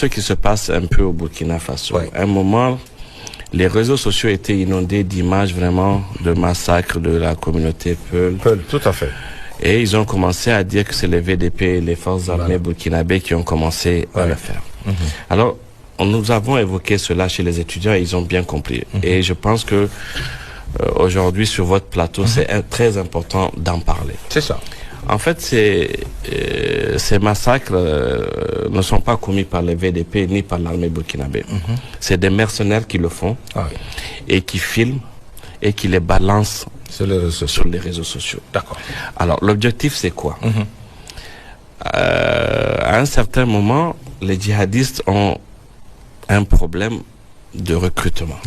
ce qui se passe un peu au Burkina Faso. Ouais. À un moment, les réseaux sociaux étaient inondés d'images vraiment de massacres de la communauté Peul. Tout à fait. Et ils ont commencé à dire que c'est les VDP, les forces armées burkinabées qui ont commencé à le faire. Alors, nous avons évoqué cela chez les étudiants et ils ont bien compris. Et je pense que aujourd'hui, sur votre plateau, c'est très important d'en parler. C'est ça. En fait, ces massacres ne sont pas commis par les VDP ni par l'armée burkinabé. C'est des mercenaires qui le font et qui filment et qui les balancent sur les réseaux sociaux. D'accord. Alors, l'objectif, c'est quoi? À un certain moment, les djihadistes ont un problème de recrutement.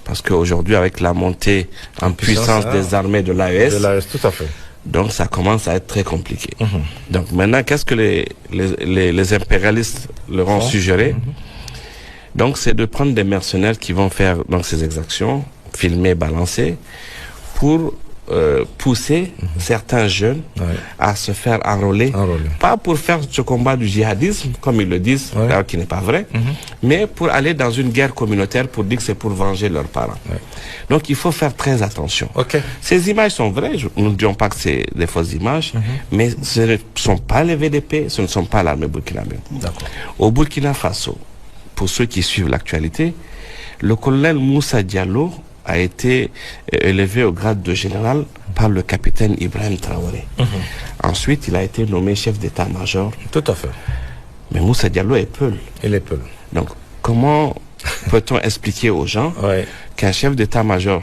Parce qu'aujourd'hui, avec la montée en puissance des armées de l'AES, tout à fait. donc ça commence à être très compliqué. Donc maintenant, qu'est-ce que les impérialistes leur ont suggéré? Donc c'est de prendre des mercenaires qui vont faire donc ces exactions, filmer, balancer, pour pousser certains jeunes à se faire enrôler. Pas pour faire ce combat du djihadisme, comme ils le disent, alors qui n'est pas vrai, mais pour aller dans une guerre communautaire pour dire que c'est pour venger leurs parents. Donc il faut faire très attention. Ces images sont vraies, nous ne disons pas que c'est des fausses images, mais ce ne sont pas les VDP, ce ne sont pas l'armée burkinabé. Au Burkina Faso, pour ceux qui suivent l'actualité, le colonel Moussa Diallo a été élevé au grade de général par le capitaine Ibrahim Traoré. Ensuite, il a été nommé chef d'état-major. Tout à fait. Mais Moussa Diallo est Peul. Il est Peul. Donc, comment peut-on expliquer aux gens qu'un chef d'état-major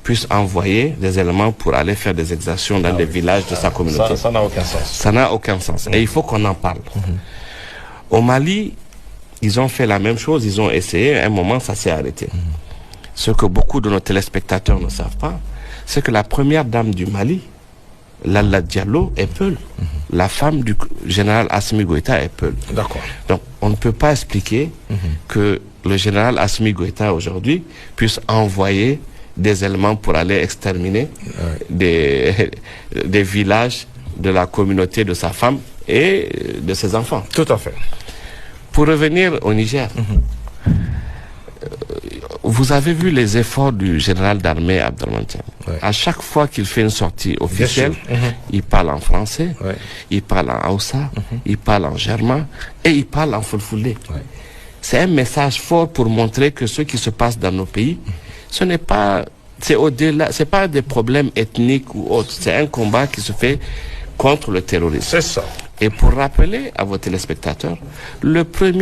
puisse envoyer des éléments pour aller faire des exactions dans des villages de sa communauté? Ça n'a aucun sens. Ça n'a aucun sens. Et il faut qu'on en parle. Au Mali, ils ont fait la même chose. Ils ont essayé. À un moment, ça s'est arrêté. Ce que beaucoup de nos téléspectateurs ne savent pas, c'est que la première dame du Mali, Lalla Diallo, est Peul. La femme du général Assimi Goïta est Peul. D'accord. Donc, on ne peut pas expliquer que le général Assimi Goïta, aujourd'hui, puisse envoyer des éléments pour aller exterminer des villages de la communauté de sa femme et de ses enfants. Tout à fait. Pour revenir au Niger, vous avez vu les efforts du général d'armée Abdelrahman Tiani. À chaque fois qu'il fait une sortie officielle, il parle en français, il parle en Hausa, il parle en germain et il parle en fulfulde. C'est un message fort pour montrer que ce qui se passe dans nos pays, ce n'est pas, c'est au-delà, c'est pas des problèmes ethniques ou autres. C'est un combat qui se fait contre le terrorisme. C'est ça. Et pour rappeler à vos téléspectateurs, le premier